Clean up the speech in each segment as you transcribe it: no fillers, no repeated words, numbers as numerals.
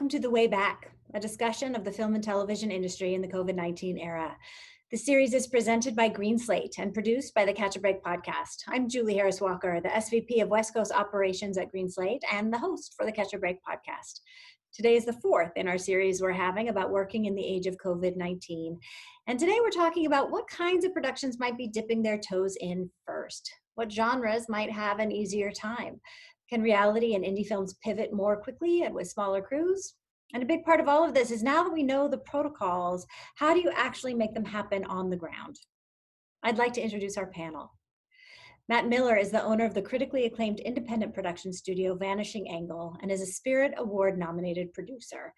welcome to The Way Back, a discussion of the film and television industry in the COVID-19 era. The series is presented by Green Slate and produced by the Catch a Break podcast. I'm Julie Harris Walker, the SVP of West Coast Operations at Green Slate and the host for the Catch a Break podcast. Today is the fourth in our series we're having about working in the age of COVID-19. And today we're talking about what kinds of productions might be dipping their toes in first. What genres might have an easier time? Can reality and indie films pivot more quickly and with smaller crews? And a big part of all of this is now that we know the protocols, how do you actually make them happen on the ground? I'd like to introduce our panel. Matt Miller is the owner of the critically acclaimed independent production studio Vanishing Angle and is a Spirit Award-nominated producer.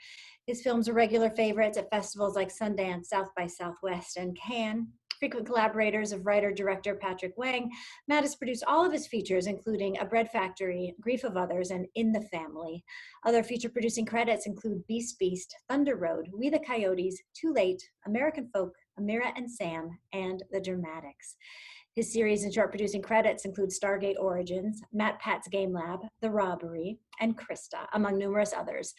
His films are regular favorites at festivals like Sundance, South by Southwest, and Cannes. Frequent collaborators of writer-director Patrick Wang, Matt has produced all of his features, including A Bread Factory, Grief of Others, and In the Family. Other feature-producing credits include Beast Beast, Thunder Road, We the Coyotes, Too Late, American Folk, Amira and Sam, and The Dramatics. His series and short producing credits include Stargate Origins, Matt Pat's Game Lab, The Robbery, and Krista, among numerous others.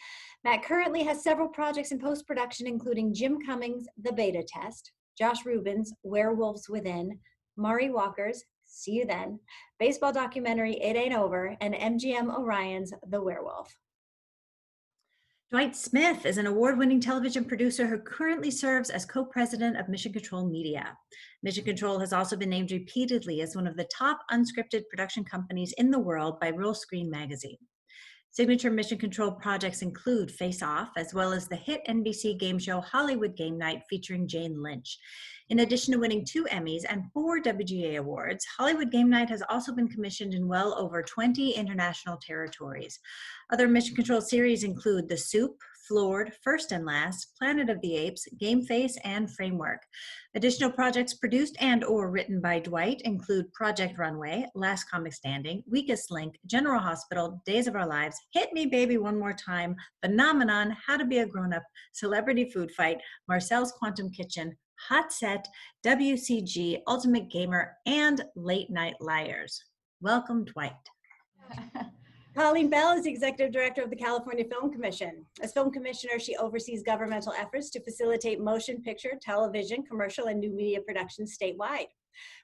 Matt currently has several projects in post-production, including Jim Cummings' The Beta Test, Josh Rubin's Werewolves Within, Mari Walker's See You Then, baseball documentary It Ain't Over, and MGM Orion's The Werewolf. Dwight Smith is an award-winning television producer who currently serves as co-president of Mission Control Media. Mission Control has also been named repeatedly as one of the top unscripted production companies in the world by Real Screen magazine. Signature Mission Control projects include Face Off, as well as the hit NBC game show Hollywood Game Night featuring Jane Lynch. In addition to winning 2 Emmys and 4 WGA awards, Hollywood Game Night has also been commissioned in well over 20 international territories. Other Mission Control series include The Soup, Floored, First and Last, Planet of the Apes, Game Face, and Framework. Additional projects produced and or written by Dwight include Project Runway, Last Comic Standing, Weakest Link, General Hospital, Days of Our Lives, Hit Me Baby One More Time, Phenomenon, How to Be a Grown-Up, Celebrity Food Fight, Marcel's Quantum Kitchen, Hot Set, WCG, Ultimate Gamer, and Late Night Liars. Welcome, Dwight. Colleen Bell is the Executive Director of the California Film Commission. As Film Commissioner, she oversees governmental efforts to facilitate motion picture, television, commercial, and new media productions statewide.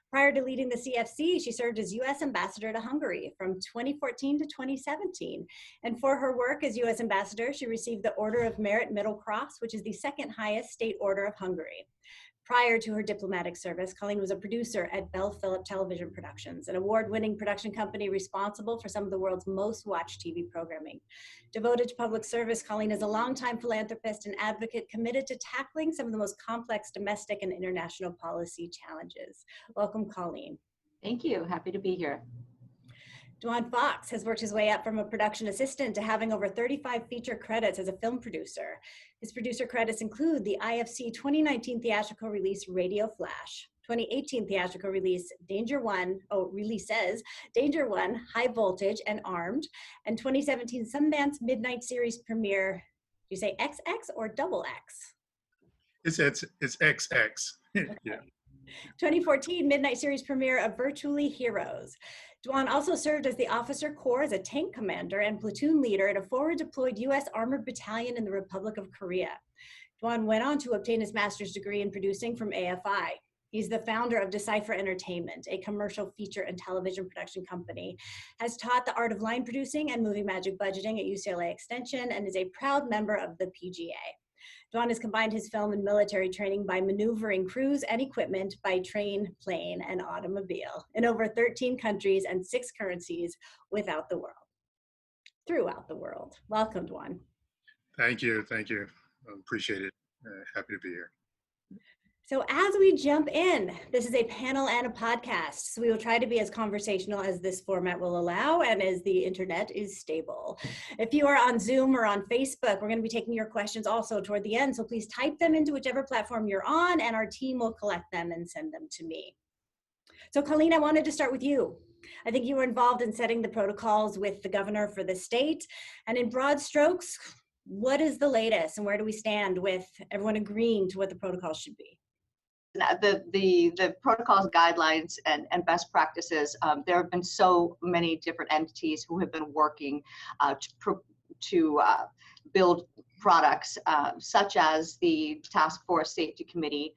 Prior to leading the CFC, she served as U.S. Ambassador to Hungary from 2014 to 2017. And for her work as U.S. Ambassador, she received the Order of Merit Middle Cross, which is the second highest state order of Hungary. Prior to her diplomatic service, Colleen was a producer at Bell Philip Television Productions, an award-winning production company responsible for some of the world's most watched TV programming. Devoted to public service, Colleen is a longtime philanthropist and advocate committed to tackling some of the most complex domestic and international policy challenges. Welcome, Colleen. Thank you. Happy to be here. Dwjuan Fox has worked his way up from a production assistant to having over 35 feature credits as a film producer. His producer credits include the IFC 2019 theatrical release Radio Flash, 2018 theatrical release Danger One, High Voltage and Armed, and 2017 Sundance Midnight Series premiere, do you say XX or double X? It's XX. Yeah. 2014 Midnight Series premiere of Virtually Heroes. Dwjuan also served as the officer corps as a tank commander and platoon leader at a forward-deployed U.S. Armored Battalion in the Republic of Korea. Dwjuan went on to obtain his master's degree in producing from AFI. He's the founder of Decipher Entertainment, a commercial feature and television production company, has taught the art of line producing and movie magic budgeting at UCLA Extension, and is a proud member of the PGA. Dwjuan has combined his film and military training by maneuvering crews and equipment by train, plane, and automobile in over 13 countries and 6 currencies throughout the world. Welcome, Dwjuan. Thank you. Appreciate it. Happy to be here. So as we jump in, this is a panel and a podcast, so we will try to be as conversational as this format will allow and as the internet is stable. If you are on Zoom or on Facebook, we're going to be taking your questions also toward the end, so please type them into whichever platform you're on and our team will collect them and send them to me. So Colleen, I wanted to start with you. I think you were involved in setting the protocols with the governor for the state, and in broad strokes, what is the latest and where do we stand with everyone agreeing to what the protocols should be? The protocols, guidelines, and best practices, there have been so many different entities who have been working to build products, such as the Task Force Safety Committee,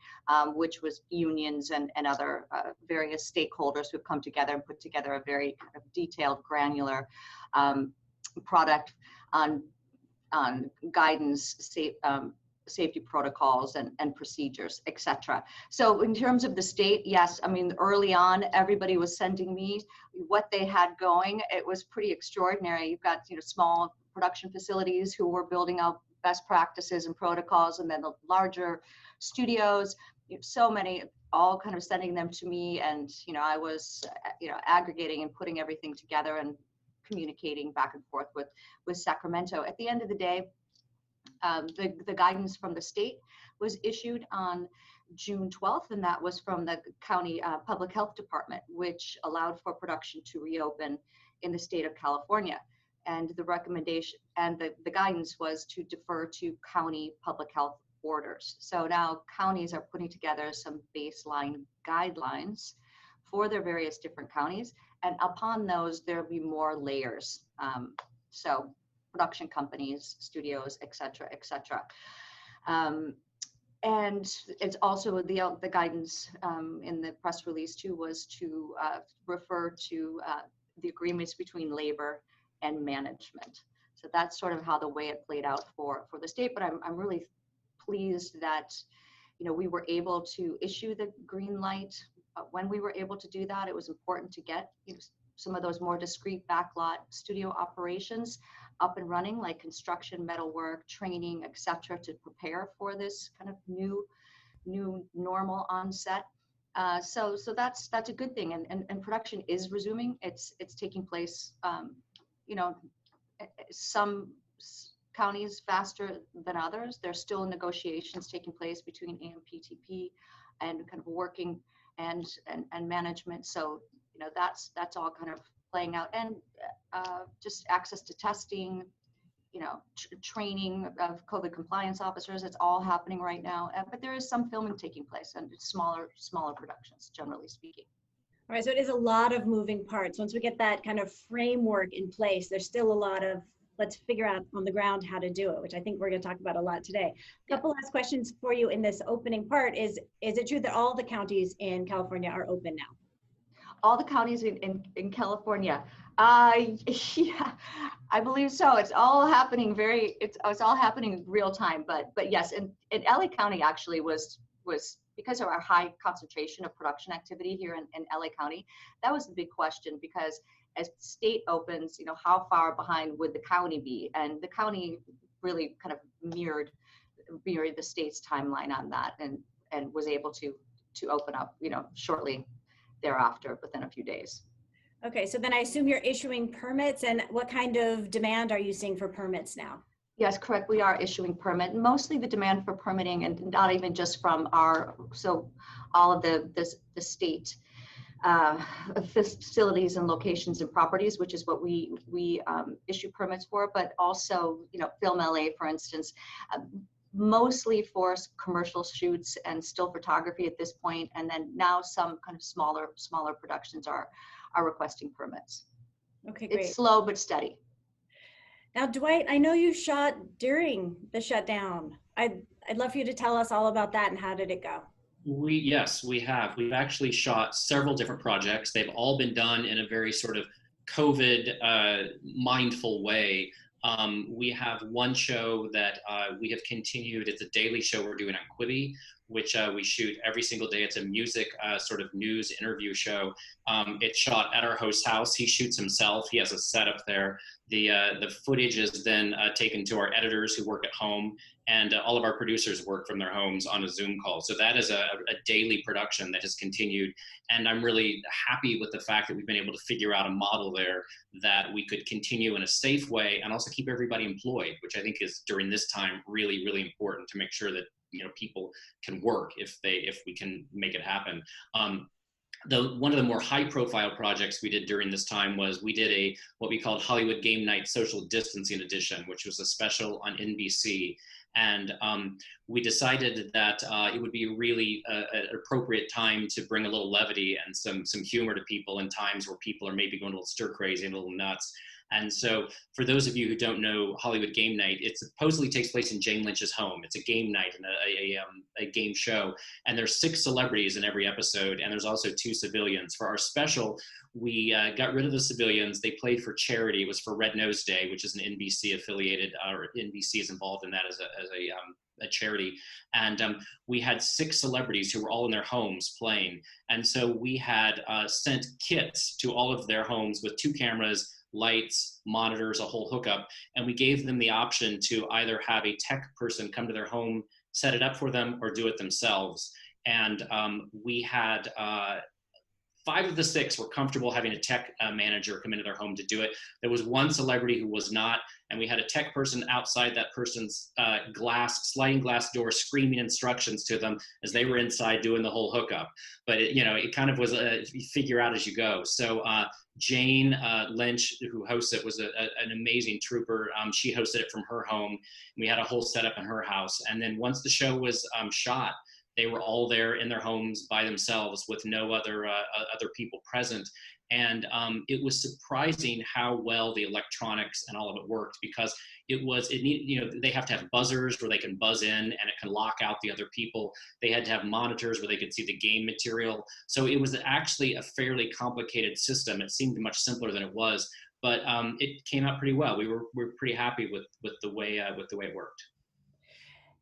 which was unions and other various stakeholders who have come together and put together a very kind of detailed, granular product on guidance, safety protocols and procedures, etc. So in terms of the state, yes, I mean, early on, everybody was sending me what they had going. It was pretty extraordinary. You've got, small production facilities who were building out best practices and protocols, and then the larger studios, so many, all kind of sending them to me. And, I was, aggregating and putting everything together and communicating back and forth with Sacramento. At the end of the day, the guidance from the state was issued on June 12th, and that was from the county public health department, which allowed for production to reopen in the state of California. And the recommendation and the guidance was to defer to county public health orders. So now counties are putting together some baseline guidelines for their various different counties, and upon those there'll be more layers. So production companies, studios, et cetera, and it's also the guidance in the press release too was to refer to the agreements between labor and management. So that's sort of how the way it played out for the state. But I'm really pleased that we were able to issue the green light when we were able to do that. It was important to get some of those more discrete backlot studio operations up and running, like construction, metalwork, training, etc., to prepare for this kind of new normal on set. So that's a good thing, and production is resuming. It's taking place, some counties faster than others. There's still negotiations taking place between AMPTP and kind of working and management. So that's all kind of playing out, and just access to testing, training of COVID compliance officers. It's all happening right now. But there is some filming taking place, and smaller productions, generally speaking. All right, so it is a lot of moving parts. Once we get that kind of framework in place, there's still a lot of let's figure out on the ground how to do it, which I think we're going to talk about a lot today. A couple last questions for you in this opening part. Is it true that all the counties in California are open now? All the counties in California. Yeah, I believe so. It's all happening it's all happening real time. But yes, in LA County actually was because of our high concentration of production activity here in LA County. That was the big question, because as the state opens, how far behind would the county be? And the county really kind of mirrored the state's timeline on that, and was able to open up, shortly thereafter, within a few days. Okay, so then I assume you're issuing permits, and what kind of demand are you seeing for permits now? Yes, correct. We are issuing permit. Mostly the demand for permitting, and not even just from all of the state facilities and locations and properties, which is what we issue permits for, but also, Film LA, for instance, mostly for commercial shoots and still photography at this point, and then now some kind of smaller productions are requesting permits. Okay, great. It's slow but steady. Now, Dwight, I know you shot during the shutdown. I'd love for you to tell us all about that, and how did it go? Yes, we have. We've actually shot several different projects. They've all been done in a very sort of COVID mindful way. We have one show that we have continued. It's a daily show we're doing on Quibi, which we shoot every single day. It's a music sort of news interview show. It's shot at our host house. He shoots himself. He has a setup there. The footage is then taken to our editors who work at home, and all of our producers work from their homes on a Zoom call. So that is a daily production that has continued. And I'm really happy with the fact that we've been able to figure out a model there that we could continue in a safe way and also keep everybody employed, which I think is, during this time, really, really important to make sure that people can work if we can make it happen. One of the more high-profile projects we did during this time was we did what we called Hollywood Game Night Social Distancing Edition, which was a special on NBC. And we decided that it would be really an appropriate time to bring a little levity and some humor to people in times where people are maybe going a little stir crazy and a little nuts. And so for those of you who don't know Hollywood Game Night, it supposedly takes place in Jane Lynch's home. It's a game night and a game show. And there's 6 celebrities in every episode, and there's also 2 civilians. For our special, we got rid of the civilians. They played for charity. It was for Red Nose Day, which is an NBC affiliated, or NBC is involved in that as a charity. And we had 6 celebrities who were all in their homes playing. And so we had sent kits to all of their homes with 2 cameras, lights, monitors, a whole hookup. And we gave them the option to either have a tech person come to their home, set it up for them, or do it themselves. And we had 5 of the 6 were comfortable having a tech manager come into their home to do it. There was 1 celebrity who was not, and we had a tech person outside that person's sliding glass door screaming instructions to them as they were inside doing the whole hookup. But it kind of was you figure out as you go. So Jane Lynch, who hosts it, was an amazing trooper. She hosted it from her home. We had a whole setup in her house. And then once the show was shot, they were all there in their homes by themselves with no other people present. And it was surprising how well the electronics and all of it worked, because they have to have buzzers where they can buzz in and it can lock out the other people. They had to have monitors where they could see the game material. So it was actually a fairly complicated system. It seemed much simpler than it was, but it came out pretty well. We were pretty happy with the way it worked.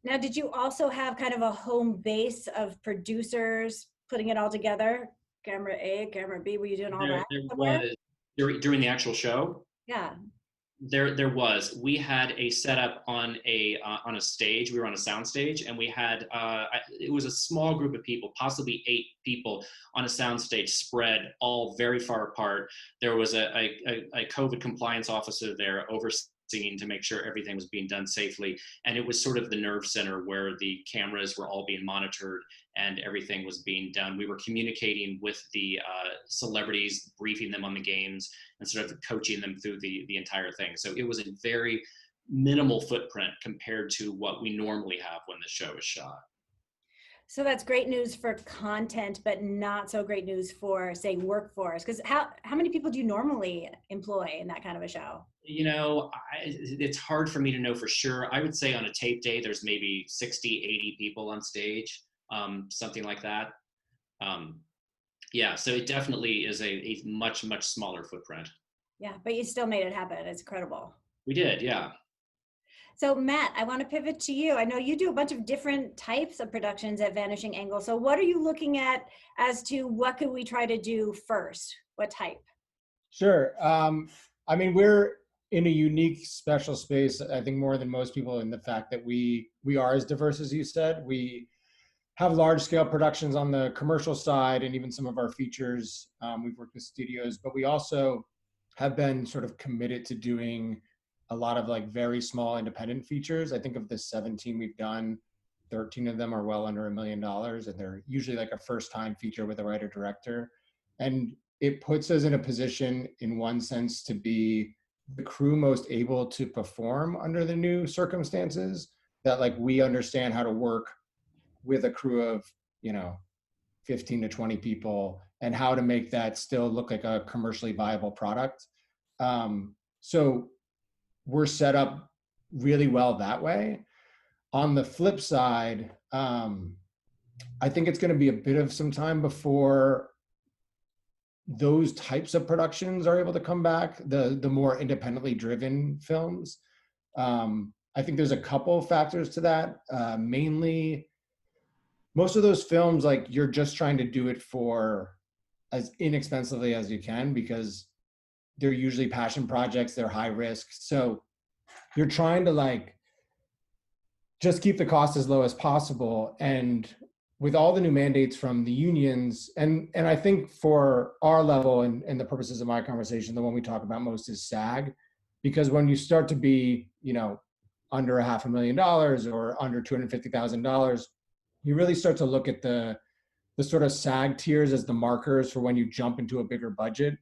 Now, did you also have kind of a home base of producers putting it all together? Camera A, camera B, were you doing all that? There was, during the actual show? Yeah. There was. We had a setup on a stage. We were on a sound stage, and we had it was a small group of people, possibly 8 people on a sound stage, spread all very far apart. There was a COVID compliance officer there overseeing to make sure everything was being done safely. And it was sort of the nerve center where the cameras were all being monitored and everything was being done. We were communicating with the celebrities, briefing them on the games, and sort of coaching them through the entire thing. So it was a very minimal footprint compared to what we normally have when the show is shot. So that's great news for content, but not so great news for, say, workforce. Because how many people do you normally employ in that kind of a show? It's hard for me to know for sure. I would say on a tape day, there's maybe 60, 80 people on stage, something like that. So it definitely is a much, much smaller footprint. Yeah, but you still made it happen. It's incredible. We did, yeah. So Matt, I want to pivot to you. I know you do a bunch of different types of productions at Vanishing Angle. So what are you looking at as to what could we try to do first? What type? Sure. We're in a unique, special space, I think more than most people, in the fact that we are as diverse as you said. We have large scale productions on the commercial side, and even some of our features, we've worked with studios, but we also have been sort of committed to doing a lot of like very small independent features. I think of the 17 we've done, 13 of them are well under $1 million, and they're usually like a first time feature with a writer director. And it puts us in a position, in one sense, to be the crew most able to perform under the new circumstances, that like we understand how to work with a crew of 15 to 20 people and how to make that still look like a commercially viable product. So we're set up really well that way. On the flip side, I think it's going to be a bit of some time before those types of productions are able to come back, the more independently driven films. I think there's a couple factors to that. Mainly, most of those films, like, you're just trying to do it for as inexpensively as you can, because they're usually passion projects, they're high risk. So you're trying to like just keep the cost as low as possible. And with all the new mandates from the unions, and I think for our level and the purposes of my conversation, the one we talk about most is SAG, because when you start to be, under $500,000 or under $250,000, you really start to look at the sort of SAG tiers as the markers for when you jump into a bigger budget.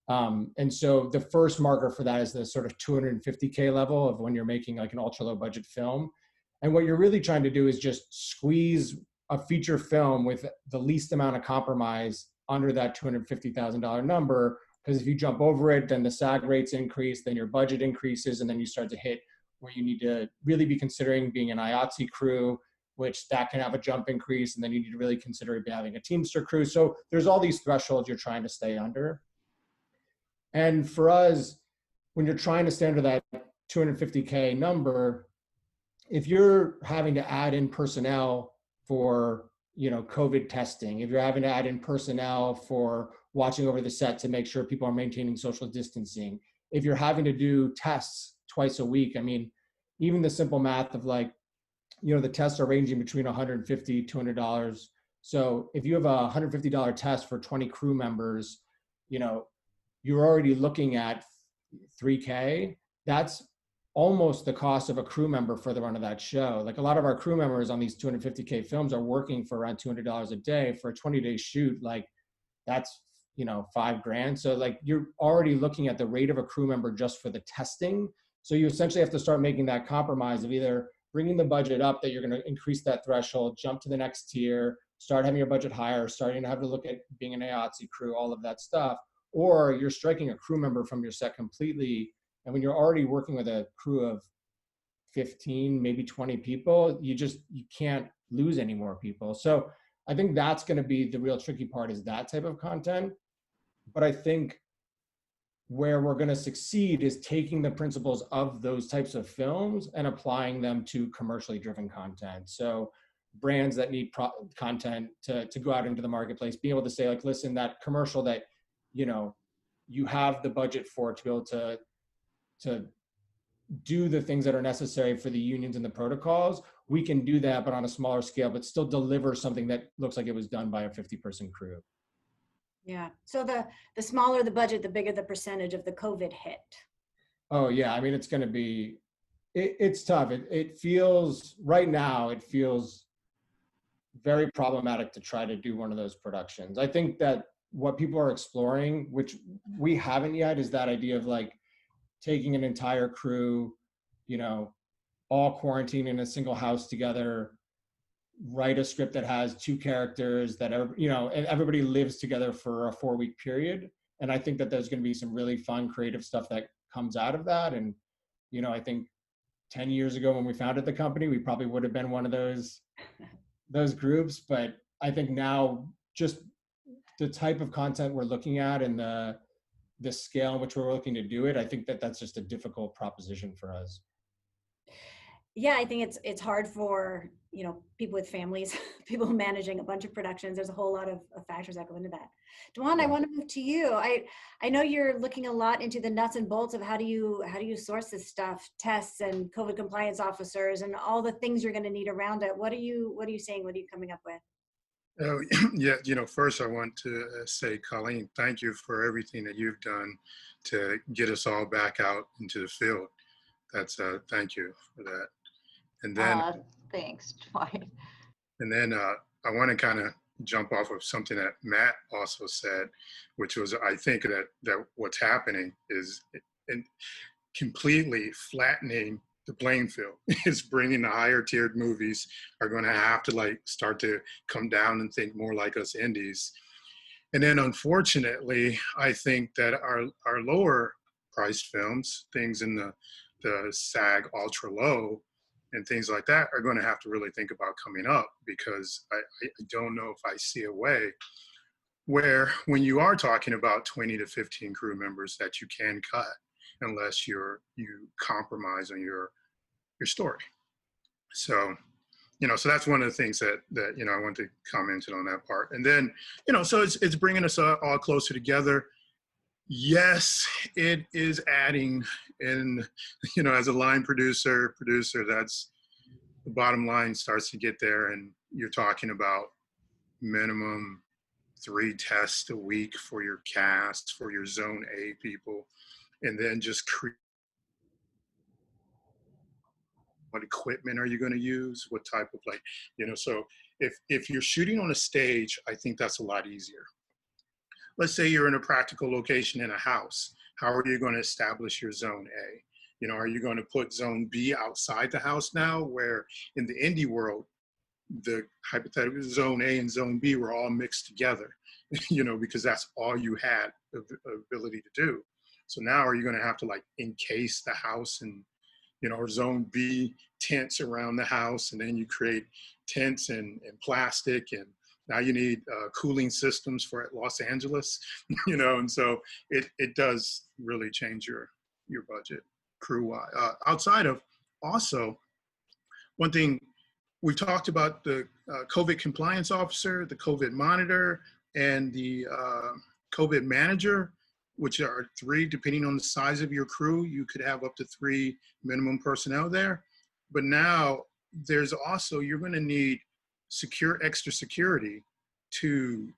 And so the first marker for that is the sort of $250K level of when you're making like an ultra low budget film. And what you're really trying to do is just squeeze a feature film with the least amount of compromise under that $250,000 number, Because if you jump over it, then the SAG rates increase, then your budget increases, and then you start to hit where you need to really be considering being an IATSE crew, which that can have a jump increase, and then you need to really consider having a Teamster crew. So there's all these thresholds you're trying to stay under. And for us, when you're trying to stay under that 250K number, if you're having to add in personnel for, COVID testing, if you're having to add in personnel for watching over the set to make sure people are maintaining social distancing, if you're having to do tests twice a week, I mean, even the simple math of like, the tests are ranging between $150, $200. So if you have a $150 test for 20 crew members, you're already looking at $3K. That's almost the cost of a crew member for the run of that show. Like a lot of our crew members on these 250K films are working for around $200 a day for a 20-day shoot. Like that's, $5,000. So like you're already looking at the rate of a crew member just for the testing. So you essentially have to start making that compromise of either bringing the budget up that you're going to increase that threshold, jump to the next tier, start having your budget higher, starting to have to look at being an IATSE crew, all of that stuff, or you're striking a crew member from your set completely. And when you're already working with a crew of 15, maybe 20 people, you can't lose any more people. So I think that's going to be the real tricky part, is that type of content. But I think where we're going to succeed is taking the principles of those types of films and applying them to commercially driven content. So brands that need content to go out into the marketplace, being able to say like, listen, that commercial that, you have the budget for, to be able to do the things that are necessary for the unions and the protocols, we can do that, but on a smaller scale, but still deliver something that looks like it was done by a 50-person crew. Yeah. So the smaller the budget, the bigger the percentage of the COVID hit. Oh yeah. I mean, it's going to be, it's tough. It feels, right now, it feels very problematic to try to do one of those productions. I think that what people are exploring, which we haven't yet, is that idea of like taking an entire crew, all quarantined in a single house together, write a script that has 2 characters that are, and everybody lives together for a 4-week period. And I think that there's going to be some really fun, creative stuff that comes out of that. And, I think 10 years ago when we founded the company, we probably would have been one of those groups. But I think now just the type of content we're looking at and the scale in which we're looking to do it, I think that that's just a difficult proposition for us. Yeah, I think it's hard for, people with families, people managing a bunch of productions. There's a whole lot of factors that go into that. Dwjuan, I want to move to you. I know you're looking a lot into the nuts and bolts of how do you source this stuff, tests and COVID compliance officers and all the things you're going to need around it. What are you saying? What are you coming up with? Oh, yeah, first I want to say, Colleen, thank you for everything that you've done to get us all back out into the field. That's thank you for that. And then thanks, Dwight. And then I want to kind of jump off of something that Matt also said, which was, I think that what's happening is completely flattening the playing field. Is bringing the higher tiered movies are going to have to like start to come down and think more like us indies. And then unfortunately, I think that our lower priced films, things in the SAG ultra low and things like that, are going to have to really think about coming up, because I don't know if I see a way where when you are talking about 20 to 15 crew members that you can cut unless you compromise on your story. So, so that's one of the things that I want to comment on that part. And then, so it's bringing us all closer together. Yes, it is adding in, as a line producer, that's the bottom line starts to get there, and you're talking about minimum 3 tests a week for your cast, for your zone A people, and then just what equipment are you going to use? What type of so if you're shooting on a stage, I think that's a lot easier. Let's say you're in a practical location in a house. How are you going to establish your zone A? Are you going to put zone B outside the house now, where in the indie world, the hypothetical zone A and zone B were all mixed together, because that's all you had the ability to do. So now are you going to have to like encase the house and, or zone B tents around the house, and then you create tents and plastic, and now you need cooling systems for Los Angeles, and so it does really change your budget crew-wise. Outside of, also, one thing, we've talked about the COVID compliance officer, the COVID monitor, and the COVID manager, which are 3, depending on the size of your crew. You could have up to 3 minimum personnel there. But now there's also, you're going to need extra security to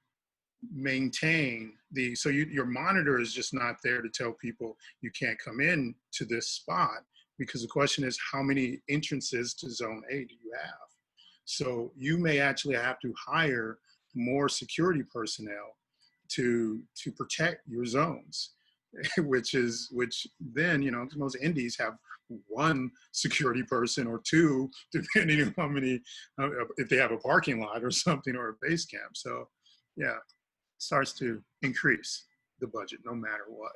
maintain so your monitor is just not there to tell people you can't come in to this spot, because the question is, how many entrances to zone A do you have? So you may actually have to hire more security personnel to protect your zones, which then, most indies have 1 security person or 2, depending on how many, if they have a parking lot or something, or a base camp. So yeah, starts to increase the budget no matter what.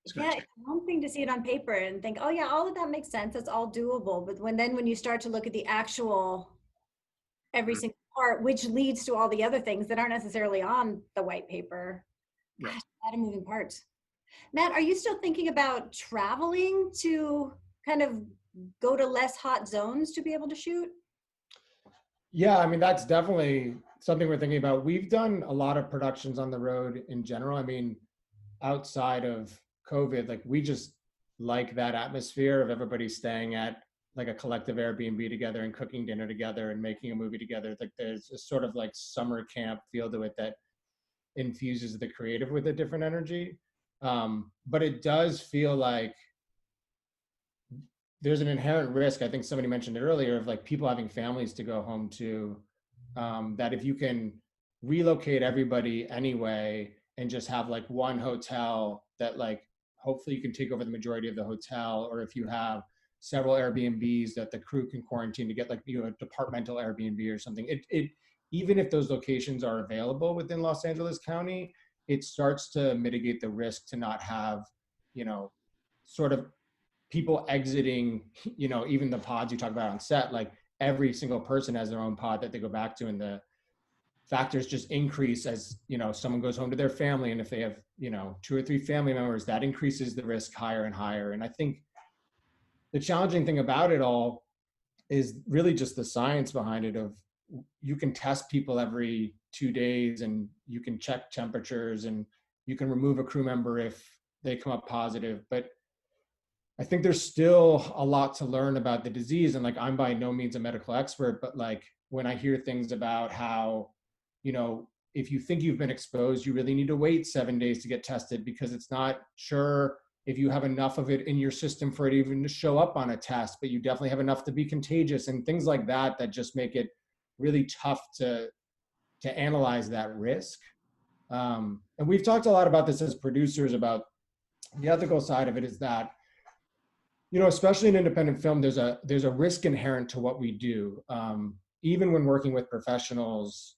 It's one thing to see it on paper and think, oh yeah, all of that makes sense, it's all doable. But when you start to look at the actual every single part, which leads to all the other things that aren't necessarily on the white paper, right. Gosh, a lot of moving parts. Matt, are you still thinking about traveling to kind of go to less hot zones to be able to shoot? Yeah, I mean, that's definitely something we're thinking about. We've done a lot of productions on the road in general. I mean, outside of COVID, like, we just like that atmosphere of everybody staying at like a collective Airbnb together and cooking dinner together and making a movie together. Like, there's a sort of like summer camp feel to it that infuses the creative with a different energy. But it does feel like there's an inherent risk. I think somebody mentioned it earlier, of like people having families to go home to, that if you can relocate everybody anyway and just have like one hotel that, like, hopefully you can take over the majority of the hotel, or if you have several Airbnbs that the crew can quarantine to get, like, a departmental Airbnb or something. It even if those locations are available within Los Angeles County, it starts to mitigate the risk to not have, sort of people exiting, even the pods you talk about on set. Like, every single person has their own pod that they go back to, and the factors just increase as, someone goes home to their family. And if they have, 2 or 3 family members, that increases the risk higher and higher. And I think the challenging thing about it all is really just the science behind it, of you can test people every 2 days, and you can check temperatures, and you can remove a crew member if they come up positive. But I think there's still a lot to learn about the disease. And like, I'm by no means a medical expert, but like, when I hear things about how, if you think you've been exposed, you really need to wait 7 days to get tested, because it's not sure if you have enough of it in your system for it even to show up on a test, but you definitely have enough to be contagious, and things like that, that just make it really tough to analyze that risk. And we've talked a lot about this as producers, about the ethical side of it, is that, especially in independent film, there's a risk inherent to what we do. Even when working with professionals,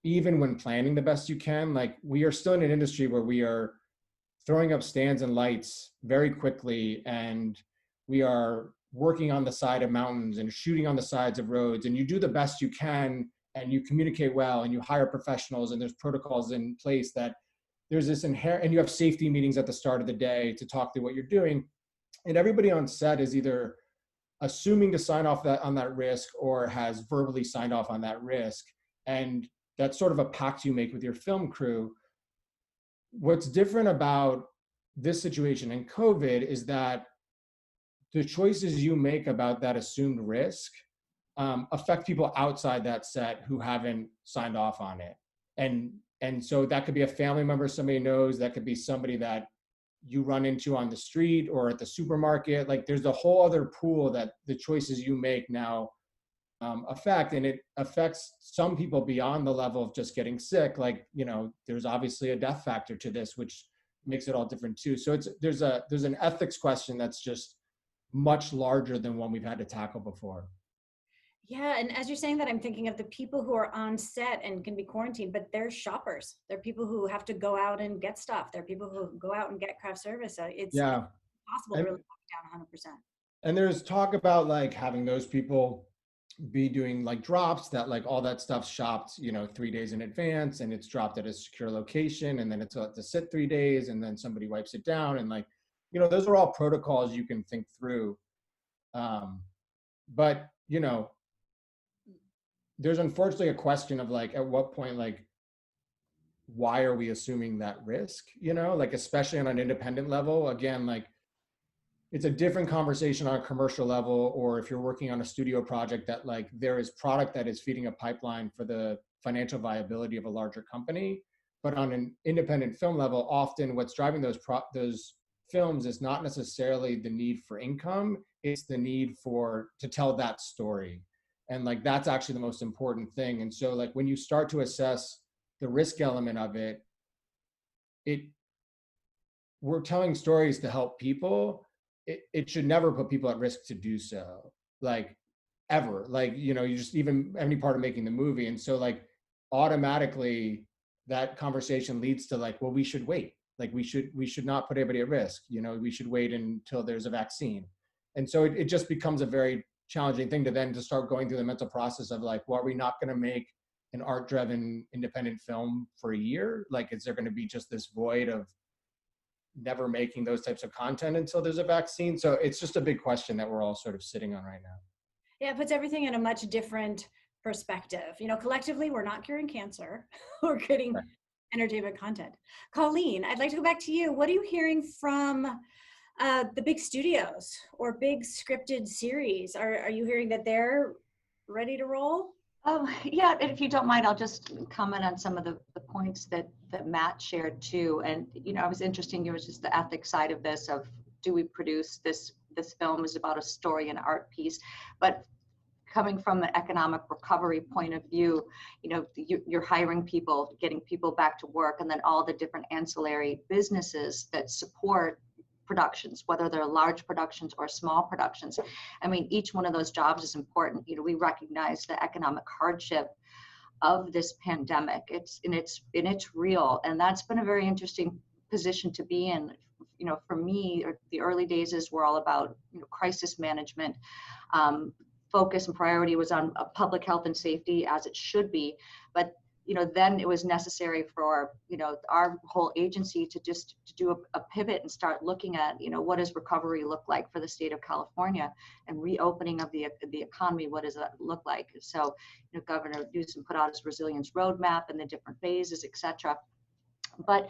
even when planning the best you can, like, we are still in an industry where we are throwing up stands and lights very quickly, and we are working on the side of mountains and shooting on the sides of roads, and you do the best you can, and you communicate well, and you hire professionals, and there's protocols in place, that there's this inherent, and you have safety meetings at the start of the day to talk through what you're doing. And everybody on set is either assuming to sign off on that risk, or has verbally signed off on that risk. And that's sort of a pact you make with your film crew. What's different about this situation in COVID is that the choices you make about that assumed risk affect people outside that set who haven't signed off on it. And so that could be a family member somebody knows, that could be somebody that you run into on the street or at the supermarket. Like, there's a whole other pool that the choices you make now affect, and it affects some people beyond the level of just getting sick. Like, there's obviously a death factor to this, which makes it all different too. So there's an ethics question that's just much larger than one we've had to tackle before. Yeah, and as you're saying that, I'm thinking of the people who are on set and can be quarantined, but they're shoppers. They're people who have to go out and get stuff. They're people who go out and get craft service. So it's Yeah. possible to really lock down 100%. And there's talk about like having those people be doing like drops, that like all that stuff's shopped, 3 days in advance, and it's dropped at a secure location, and then it's to sit 3 days, and then somebody wipes it down, and like, those are all protocols you can think through. But there's unfortunately a question of like, at what point, like, why are we assuming that risk, like, especially on an independent level? Again, like, it's a different conversation on a commercial level, or if you're working on a studio project that like there is product that is feeding a pipeline for the financial viability of a larger company. But on an independent film level, often what's driving those films is not necessarily the need for income, it's the need to tell that story. And like, that's actually the most important thing. And so like, when you start to assess the risk element of it, we're telling stories to help people. It should never put people at risk to do so, like, ever. Like, you just even any part of making the movie. And so like, automatically that conversation leads to like, well, we should wait. Like, we should not put anybody at risk. We should wait until there's a vaccine. And so it just becomes a very challenging thing to start going through the mental process of like, well, are we not going to make an art-driven independent film for a year? Like, is there going to be just this void of never making those types of content until there's a vaccine? So it's just a big question that we're all sort of sitting on right now. Yeah, it puts everything in a much different perspective. Collectively, we're not curing cancer. We're creating entertainment content. Colleen, I'd like to go back to you. What are you hearing from the big studios or big scripted series? Are you hearing that they're ready to roll? Yeah, if you don't mind, I'll just comment on some of the points that Matt shared too. And, it was interesting, it was just the ethics side of this, of do we produce this film is about a story and art piece, but coming from an economic recovery point of view, you're hiring people, getting people back to work, and then all the different ancillary businesses that support productions, whether they're large productions or small productions. I mean, each one of those jobs is important. We recognize the economic hardship of this pandemic. It's real, and that's been a very interesting position to be in. For me, the early days were all about crisis management. Focus and priority was on public health and safety, as it should be, but then it was necessary for, our whole agency to do a pivot and start looking at, what does recovery look like for the state of California, and reopening of the economy, what does that look like? So, Governor Newsom put out his resilience roadmap and the different phases, et cetera. But,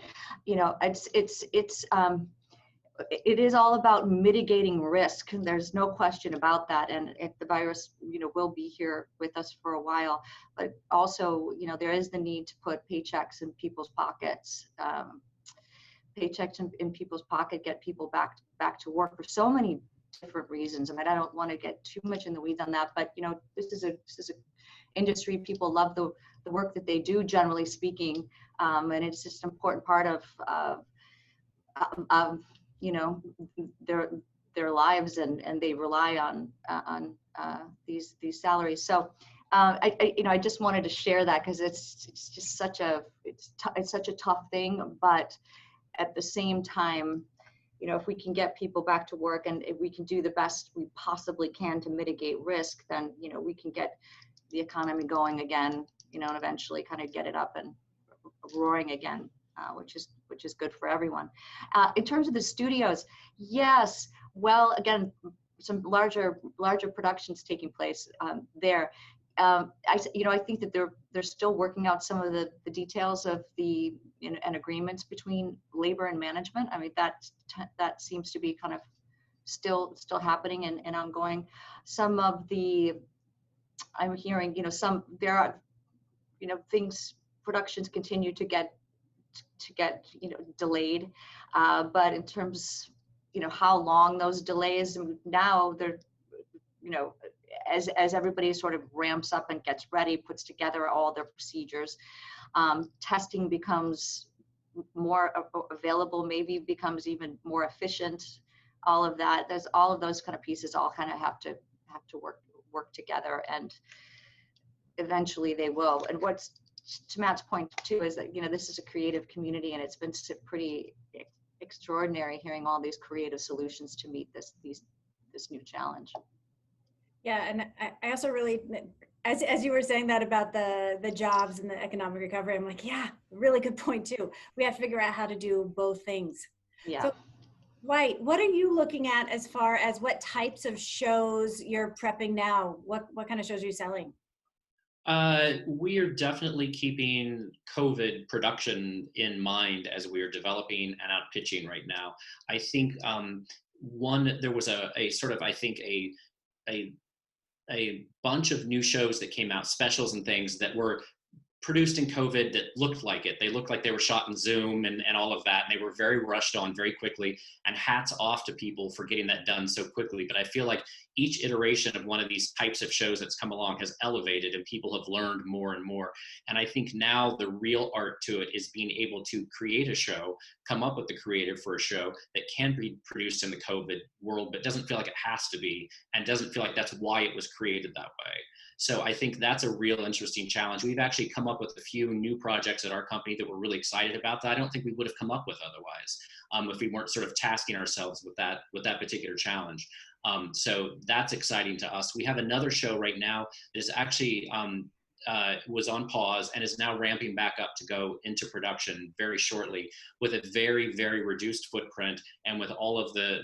it is all about mitigating risk. There's no question about that. And if the virus, will be here with us for a while, but also, there is the need to put paychecks in people's pockets, in people's pocket, get people back to work for so many different reasons. I mean, I don't want to get too much in the weeds on that, but this is a industry. People love the work that they do, generally speaking, and it's just an important part of their lives, and they rely on these salaries. So I just wanted to share that, because it's just such a tough thing. But at the same time, if we can get people back to work, and if we can do the best we possibly can to mitigate risk, then we can get the economy going again, and eventually kind of get it up and roaring again. Which is good for everyone. In terms of the studios, yes. Well, again, some larger productions taking place there. I think that they're still working out some of the details of the and agreements between labor and management. I mean, that seems to be kind of still happening and ongoing. Some of the, I'm hearing, there are, things, productions continue to get delayed, but in terms how long those delays, now they're as everybody sort of ramps up and gets ready, puts together all their procedures, testing becomes more available, maybe becomes even more efficient. All of that, there's all of those kind of pieces all kind of have to work together, and eventually they will. And what's, to Matt's point too, is that, you know, this is a creative community, and it's been pretty extraordinary hearing all these creative solutions to meet this new challenge. Yeah, and I also really, as you were saying that about the jobs and the economic recovery, I'm like, yeah, really good point too. We have to figure out how to do both things. Yeah. So, Dwight, what are you looking at as far as what types of shows you're prepping now? What kind of shows are you selling? We are definitely keeping COVID production in mind as we are developing and out pitching right now. I think there was a sort of, I think a bunch of new shows that came out, specials and things that were produced in COVID that looked like it. They looked like they were shot in Zoom and all of that. And they were very rushed on very quickly, and hats off to people for getting that done so quickly. But I feel like each iteration of one of these types of shows that's come along has elevated, and people have learned more and more. And I think now the real art to it is being able to create a show, come up with the creative for a show that can be produced in the COVID world, but doesn't feel like it has to be, and doesn't feel like that's why it was created that way. So I think that's a real interesting challenge. We've actually come up with a few new projects at our company that we're really excited about that I don't think we would have come up with otherwise, if we weren't sort of tasking ourselves with that particular challenge. So that's exciting to us. We have another show right now that is actually was on pause and is now ramping back up to go into production very shortly, with a very, very reduced footprint and with all of the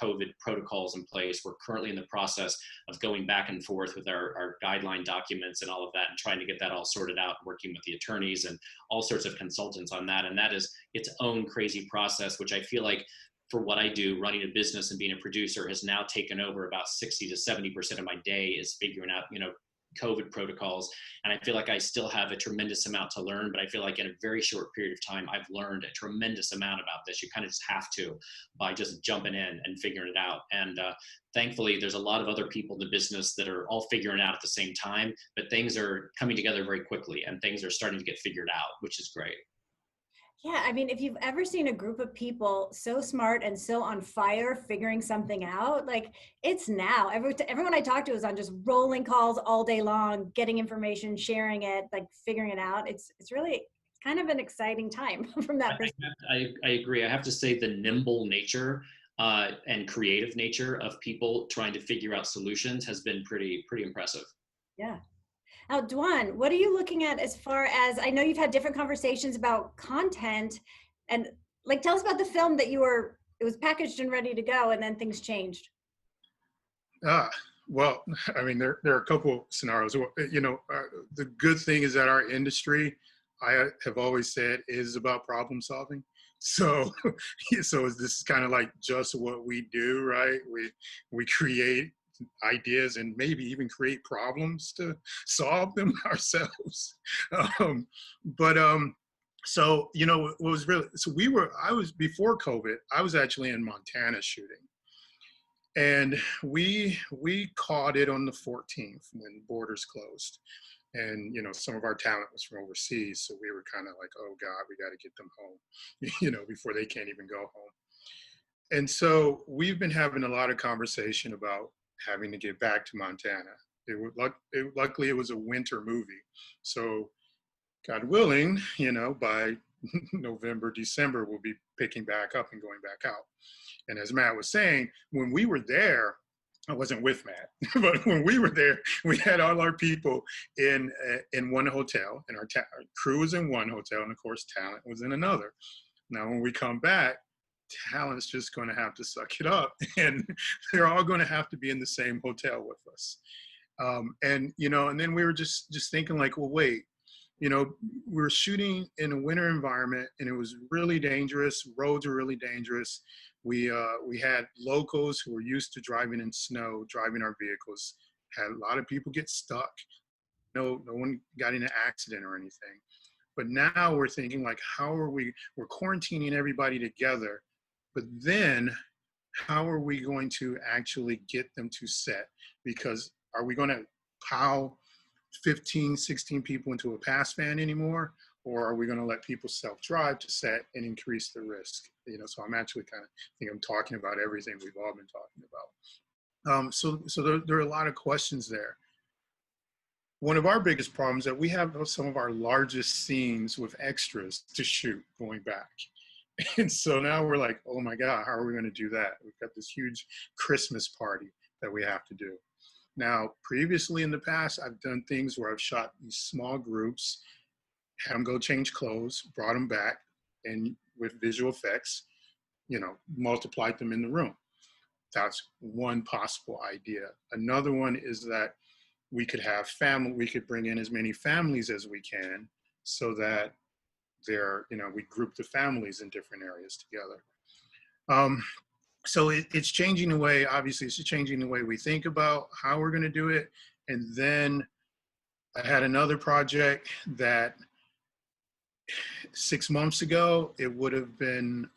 COVID protocols in place. We're currently in the process of going back and forth with our guideline documents and all of that, and trying to get that all sorted out, working with the attorneys and all sorts of consultants on that. And that is its own crazy process, which I feel like, for what I do, running a business and being a producer, has now taken over about 60 to 70% of my day, is figuring out, COVID protocols. And I feel like I still have a tremendous amount to learn, but I feel like in a very short period of time, I've learned a tremendous amount about this. You kind of just have to, by just jumping in and figuring it out. And thankfully, there's a lot of other people in the business that are all figuring it out at the same time, but things are coming together very quickly and things are starting to get figured out, which is great. Yeah, I mean, if you've ever seen a group of people so smart and so on fire figuring something out, like, it's now. Everyone I talk to is on just rolling calls all day long, getting information, sharing it, like figuring it out. It's really kind of an exciting time from that perspective. I agree. I have to say the nimble nature and creative nature of people trying to figure out solutions has been pretty impressive. Yeah. Now, Dwjuan, what are you looking at as far as, I know you've had different conversations about content, and like, tell us about the film that it was packaged and ready to go, and then things changed. Well, I mean, there are a couple scenarios. The good thing is that our industry, I have always said, is about problem solving. So this is kind of like just what we do, right? We create ideas and maybe even create problems to solve them ourselves. So before COVID, I was actually in Montana shooting, and we caught it on the 14th when borders closed. And, some of our talent was from overseas. So we were kind of like, oh God, we got to get them home, before they can't even go home. And so we've been having a lot of conversation about having to get back to Montana. Luckily it was a winter movie. So God willing, by November, December, we'll be picking back up and going back out. And as Matt was saying, when we were there, I wasn't with Matt, but when we were there, we had all our people in one hotel, and our crew was in one hotel, and of course talent was in another. Now, when we come back, talent's just going to have to suck it up, and they're all going to have to be in the same hotel with us. And then we were just thinking like, well, wait, we were shooting in a winter environment, and it was really dangerous. Roads were really dangerous. We had locals who were used to driving in snow, driving our vehicles. Had a lot of people get stuck. No one got in an accident or anything. But now we're thinking like, we're quarantining everybody together, but then how are we going to actually get them to set? Because are we going to pile 15, 16 people into a pass van anymore? Or are we going to let people self-drive to set and increase the risk? So I'm actually I'm talking about everything we've all been talking about. There are a lot of questions there. One of our biggest problems is that we have some of our largest scenes with extras to shoot going back. And so now we're like, oh my God, how are we going to do that? We've got this huge Christmas party that we have to do. Now, previously in the past, I've done things where I've shot these small groups, had them go change clothes, brought them back, and with visual effects, multiplied them in the room. That's one possible idea. Another one is that we could bring in as many families as we can so that we group the families in different areas together. So it's changing the way, obviously it's changing the way we think about how we're gonna do it. And then I had another project that 6 months ago, it would have been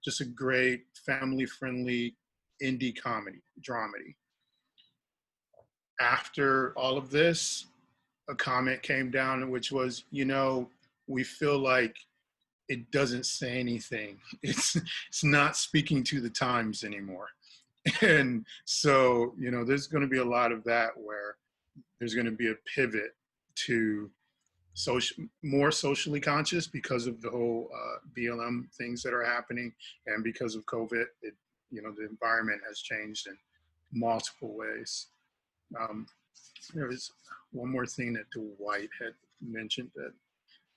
just a great family-friendly indie dramedy. After all of this, a comment came down, which was, we feel like it doesn't say anything. It's not speaking to the times anymore. And so, there's going to be a lot of that where there's going to be a pivot to more socially conscious because of the whole BLM things that are happening, and because of COVID, the environment has changed in multiple ways. There was one more thing that Dwight had mentioned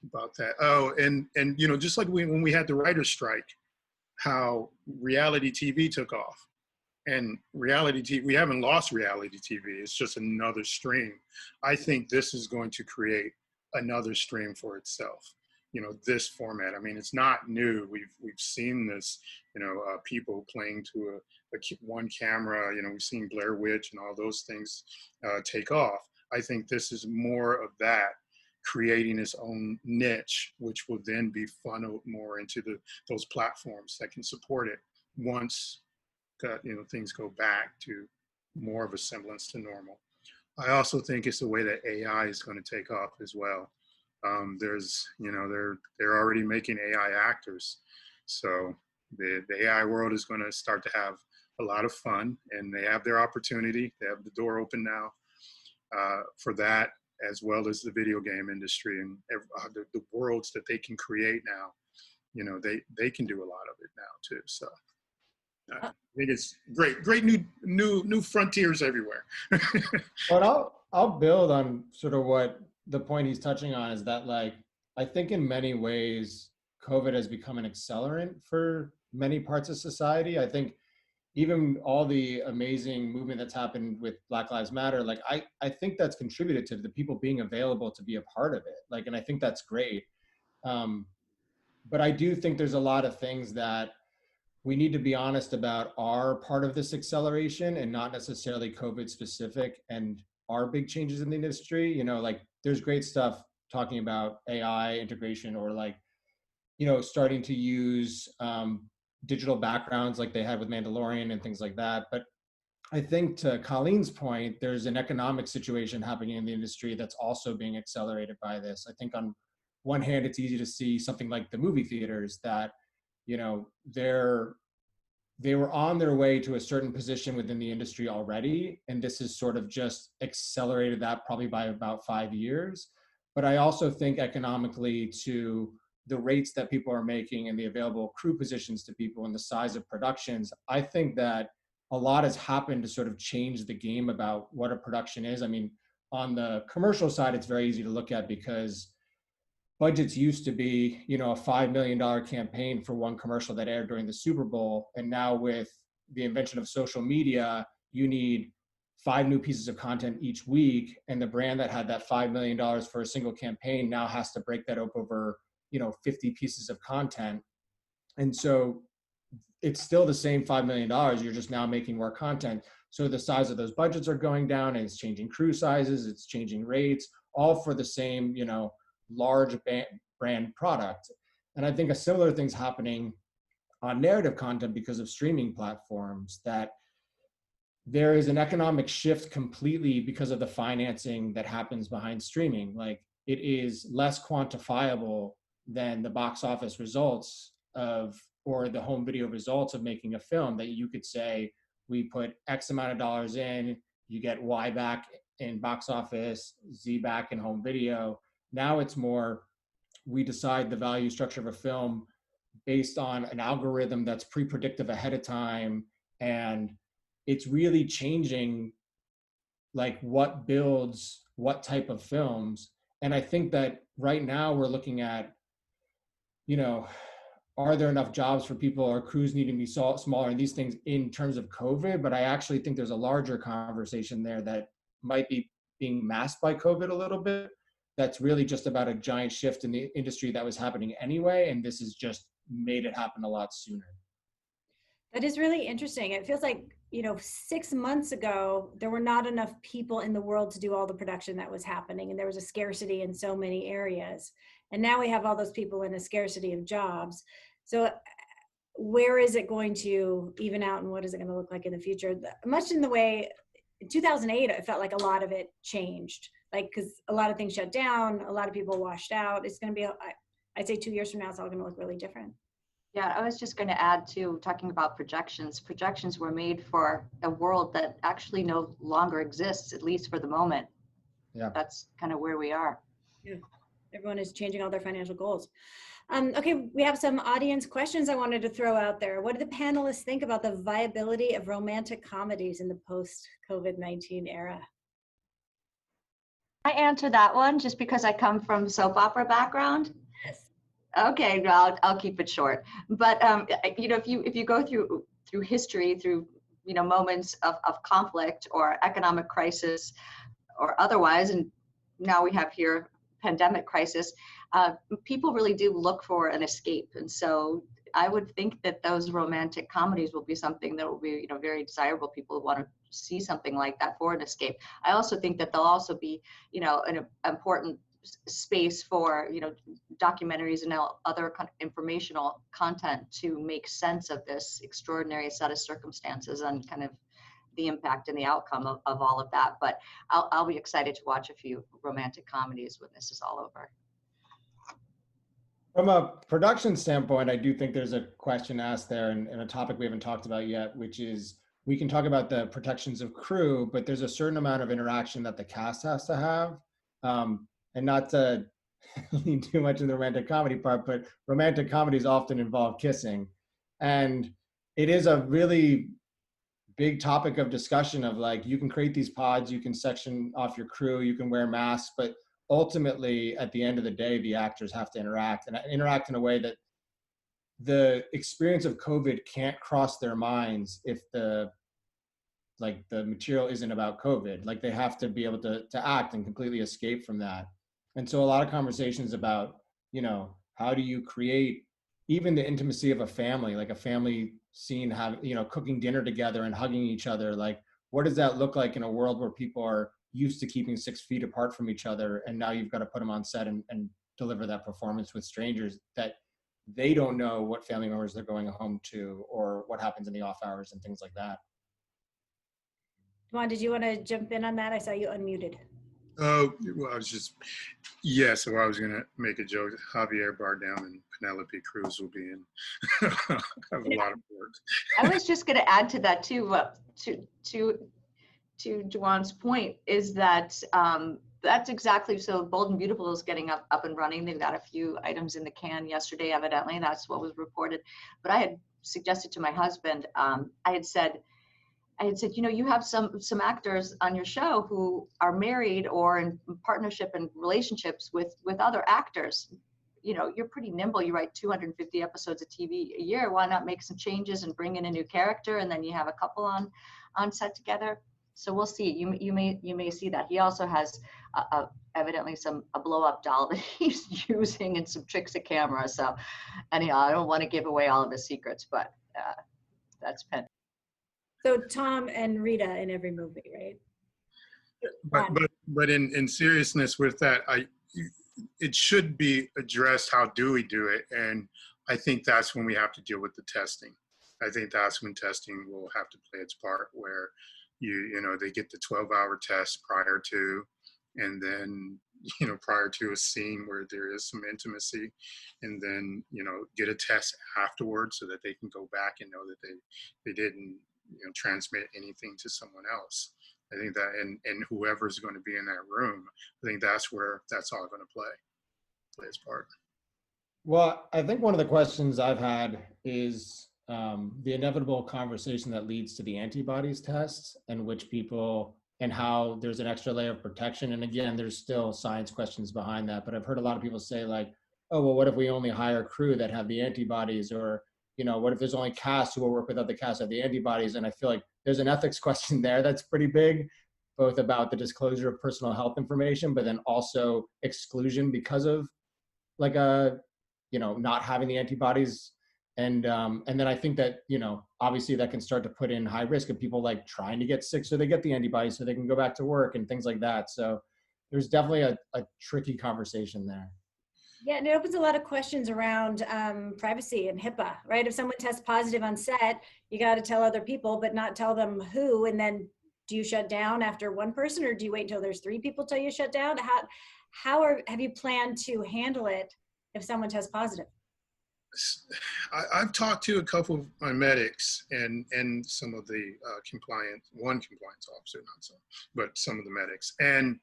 about that. Oh, and just like when we had the writer's strike, how reality TV took off. And reality TV, we haven't lost reality TV. It's just another stream. I think this is going to create another stream for itself. This format. I mean, it's not new. We've seen this. People playing to one camera. We've seen Blair Witch and all those things take off. I think this is more of that, creating its own niche, which will then be funneled more into those platforms that can support it once things go back to more of a semblance to normal. I also think it's the way that AI is going to take off as well. They're already making AI actors, so the AI world is going to start to have a lot of fun, and they have their opportunity. They have the door open now for that, as well as the video game industry and the worlds that they can create now. They can do a lot of it now too. So I think it's great new frontiers everywhere. But I'll build on sort of what the point he's touching on is that, like, I think in many ways COVID has become an accelerant for many parts of society. I think even all the amazing movement that's happened with Black Lives Matter, like I think that's contributed to the people being available to be a part of it. Like, and I think that's great. But I do think there's a lot of things that we need to be honest about are part of this acceleration and not necessarily COVID specific and are big changes in the industry. Like there's great stuff talking about AI integration or like, starting to use digital backgrounds like they had with Mandalorian and things like that. But I think to Colleen's point, there's an economic situation happening in the industry that's also being accelerated by this. I think on one hand, it's easy to see something like the movie theaters that, they were on their way to a certain position within the industry already. And this has sort of just accelerated that probably by about 5 years. But I also think economically to the rates that people are making and the available crew positions to people and the size of productions, I think that a lot has happened to sort of change the game about what a production is. I mean, on the commercial side, it's very easy to look at because budgets used to be, a $5 million campaign for one commercial that aired during the Super Bowl. And now with the invention of social media, you need 5 new pieces of content each week. And the brand that had that $5 million for a single campaign now has to break that up over, 50 pieces of content. And so it's still the same $5 million. You're just now making more content. So the size of those budgets are going down, and it's changing crew sizes, it's changing rates, all for the same, large brand product. And I think a similar thing's happening on narrative content because of streaming platforms, that there is an economic shift completely because of the financing that happens behind streaming. Like it is less quantifiable than the box office results of, or the home video results of making a film, that you could say, we put X amount of dollars in, you get Y back in box office, Z back in home video. Now it's more, we decide the value structure of a film based on an algorithm that's pre-predictive ahead of time. And it's really changing like what builds what type of films. And I think that right now we're looking at, you know, are there enough jobs for people? Are crews needing to be smaller and these things in terms of COVID? But I actually think there's a larger conversation there that might be being masked by COVID a little bit. That's really just about a giant shift in the industry that was happening anyway. And this has just made it happen a lot sooner. That is really interesting. It feels like, 6 months ago, there were not enough people in the world to do all the production that was happening. And there was a scarcity in so many areas. And now we have all those people in a scarcity of jobs. So where is it going to even out and what is it going to look like in the future? Much in the way, in 2008, it felt like a lot of it changed. Like, because a lot of things shut down, a lot of people washed out. It's going to be, I'd say 2 years from now, it's all going to look really different. Yeah, I was just going to add to talking about projections. Projections were made for a world that actually no longer exists, at least for the moment. Yeah. That's kind of where we are. Yeah, everyone is changing all their financial goals. Okay, we have some audience questions I wanted to throw out there. What do the panelists think about the viability of romantic comedies in the post-COVID-19 era? I answer that one just because I come from soap opera background. Yes. Okay, well, I'll keep it short. But if you go through history, through moments of conflict or economic crisis or otherwise, and now we have here pandemic crisis, people really do look for an escape. And so I would think that those romantic comedies will be something that will be very desirable. People want to see something like that for an escape. I also think that they'll also be an important space for documentaries and other kind of informational content to make sense of this extraordinary set of circumstances and kind of the impact and the outcome of all of that. But I'll be excited to watch a few romantic comedies when this is all over. From a production standpoint, I do think there's a question asked there and a topic we haven't talked about yet, which is we can talk about the protections of crew, but there's a certain amount of interaction that the cast has to have. And not to lean too much in the romantic comedy part, but romantic comedies often involve kissing. And it is a really big topic of discussion of like, you can create these pods, you can section off your crew, you can wear masks, but ultimately at the end of the day, the actors have to interact and interact in a way that the experience of COVID can't cross their minds if the material isn't about COVID. Like they have to be able to act and completely escape from that. And so a lot of conversations about, how do you create even the intimacy of a family, like a family scene, cooking dinner together and hugging each other. Like, what does that look like in a world where people are used to keeping 6 feet apart from each other? And now you've got to put them on set and deliver that performance with strangers that they don't know what family members they're going home to or what happens in the off hours and things like that. Dwjuan, did you want to jump in on that? I saw you unmuted. Oh, well, I was going to make a joke. Javier Bardem and Penelope Cruz will be in. Have a lot of work. I was just going to add to that too, to Dwjuan's point, is that that's exactly, so Bold and Beautiful is getting up and running. They've got a few items in the can yesterday, evidently. That's what was reported. But I had suggested to my husband, I had said, you have some actors on your show who are married or in partnership and relationships with other actors. You're pretty nimble. You write 250 episodes of TV a year. Why not make some changes and bring in a new character, and then you have a couple on set together? So we'll see. You may see that. He also has evidently a blow up doll that he's using and some tricks at camera. So anyhow, I don't want to give away all of his secrets, but that's Penn. So Tom and Rita in every movie, right? But in seriousness with that, it should be addressed. How do we do it? And I think that's when we have to deal with the testing. I think that's when testing will have to play its part, where they get the 12-hour test prior to, and then prior to a scene where there is some intimacy, and then get a test afterwards so that they can go back and know that they didn't transmit anything to someone else. I think that, and whoever's going to be in that room, I think that's where that's all going to play its part. Well, I think one of the questions I've had is the inevitable conversation that leads to the antibodies tests, and which people, and how there's an extra layer of protection. And again, there's still science questions behind that, but I've heard a lot of people say like, oh, well, what if we only hire crew that have the antibodies? Or, what if there's only cast who will work with other cast of the antibodies? And I feel like there's an ethics question there that's pretty big, both about the disclosure of personal health information, but then also exclusion because of like not having the antibodies. And then I think that, obviously that can start to put in high risk of people like trying to get sick so they get the antibodies so they can go back to work and things like that. So there's definitely a tricky conversation there. Yeah, and it opens a lot of questions around privacy and HIPAA, right? If someone tests positive on set, you got to tell other people, but not tell them who. And then do you shut down after one person, or do you wait until there's 3 people till you shut down? Have you planned to handle it if someone tests positive? I've talked to a couple of my medics and some of the one compliance officer, not some, but some of the medics. And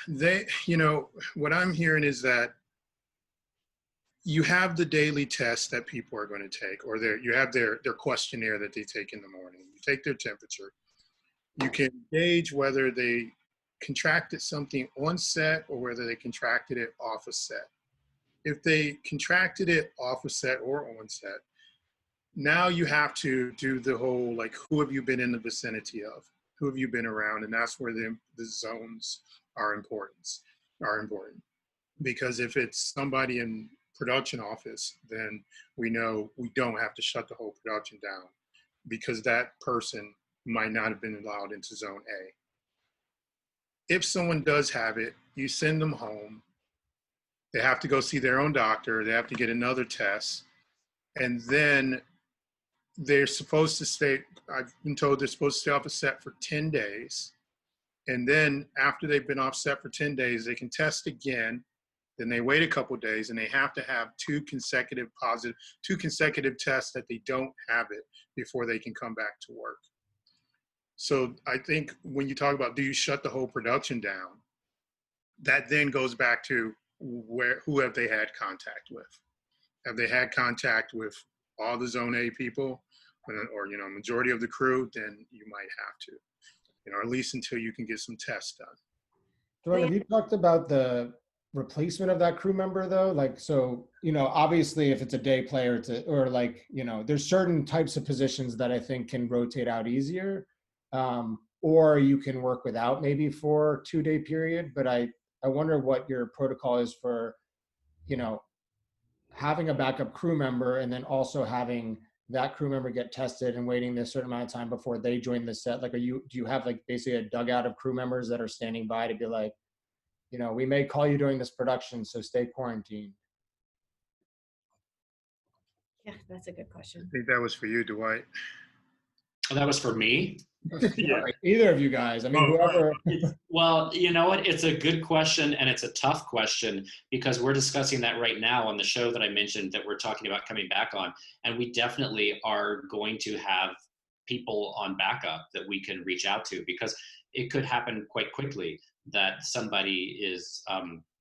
they, what I'm hearing is that you have the daily tests that people are going to take, or you have their questionnaire that they take in the morning. You take their temperature. You can gauge whether they contracted something on set or whether they contracted it off a set. If they contracted it off a set or on set, now you have to do the whole, like, who have you been in the vicinity of? Who have you been around? And that's where the zones are important. Because if it's somebody in production office, then we know we don't have to shut the whole production down, because that person might not have been allowed into zone A. If someone does have it, you send them home. They have to go see their own doctor. They have to get another test. And then they're supposed to stay, I've been told they're supposed to stay off a set for 10 days. And then after they've been off set for 10 days, they can test again. Then they wait a couple of days, and they have to have 2 consecutive tests that they don't have it before they can come back to work. So I think when you talk about, do you shut the whole production down? That then goes back to who have they had contact with? Have they had contact with all the Zone A people, or majority of the crew? Then you might have to, at least until you can get some tests done. Dwight, have you talked about the replacement of that crew member though? Like, so, obviously if it's a day player, there's certain types of positions that I think can rotate out easier, or you can work without maybe for a 2-day period. But I wonder what your protocol is for, having a backup crew member, and then also having that crew member get tested and waiting this certain amount of time before they join the set. Like, do you have like basically a dugout of crew members that are standing by to be like, we may call you during this production, so stay quarantined? Yeah, that's a good question. I think that was for you, Dwight. Oh, that was for me? Yeah. Either of you guys. I mean, whoever. Well, you know what? It's a good question, and it's a tough question, because we're discussing that right now on the show that I mentioned that we're talking about coming back on. And we definitely are going to have people on backup that we can reach out to, because it could happen quite quickly that somebody is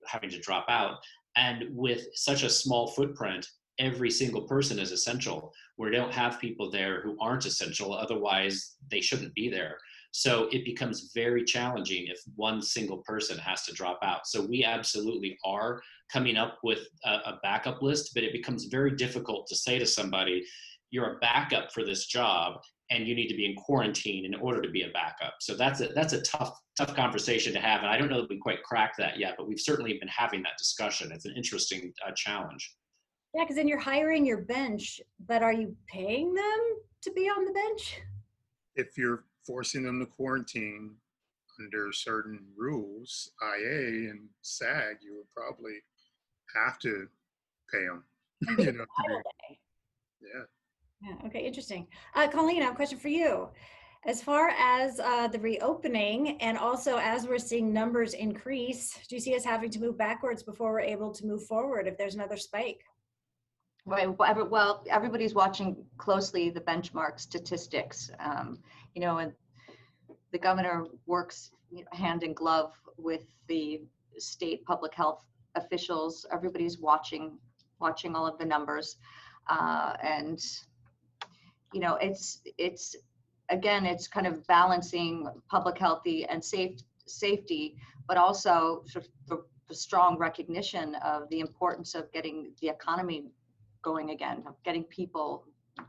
having to drop out. And with such a small footprint, every single person is essential. We don't have people there who aren't essential, otherwise they shouldn't be there. So it becomes very challenging if one single person has to drop out. So we absolutely are coming up with a backup list, but it becomes very difficult to say to somebody, you're a backup for this job and you need to be in quarantine in order to be a backup. So that's a tough conversation to have. And I don't know that we quite cracked that yet, but we've certainly been having that discussion. It's an interesting challenge. Yeah, because then you're hiring your bench, but are you paying them to be on the bench? If you're forcing them to quarantine under certain rules, IA and SAG, you would probably have to pay them. Yeah. Yeah, okay, interesting. Colleen, I have a question for you. As far as the reopening, and also as we're seeing numbers increase, do you see us having to move backwards before we're able to move forward if there's another spike? Right. Well, everybody's watching closely the benchmark statistics, and the governor works hand in glove with the state public health officials. Everybody's watching all of the numbers, and it's again, it's kind of balancing public healthy and safety, but also sort of the strong recognition of the importance of getting the economy going again, of getting people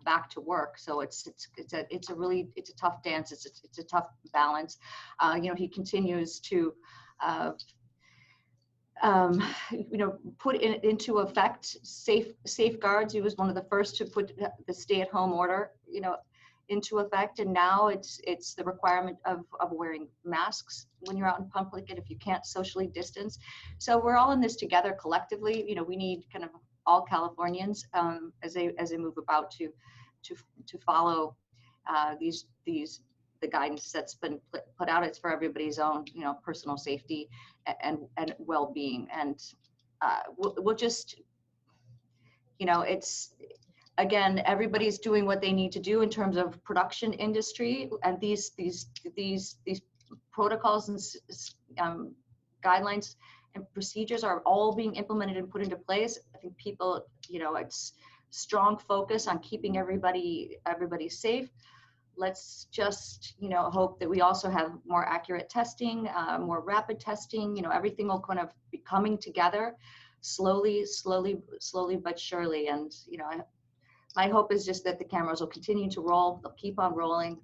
back to work. So it's a tough dance. It's a tough balance. He continues to put into effect safeguards. He was one of the first to put the stay-at-home order, into effect, and now it's the requirement of wearing masks when you're out in public, and if you can't socially distance. So we're all in this together collectively. We need kind of all Californians as they move about to follow the guidance that's been put out. It's for everybody's own personal safety and well-being, and we'll just it's, again, everybody's doing what they need to do in terms of production industry, and these protocols and guidelines and procedures are all being implemented and put into place. I think people, it's strong focus on keeping everybody safe. Let's just, hope that we also have more accurate testing, more rapid testing. Everything will kind of be coming together slowly but surely. And my hope is just that the cameras will continue to roll. They'll keep on rolling.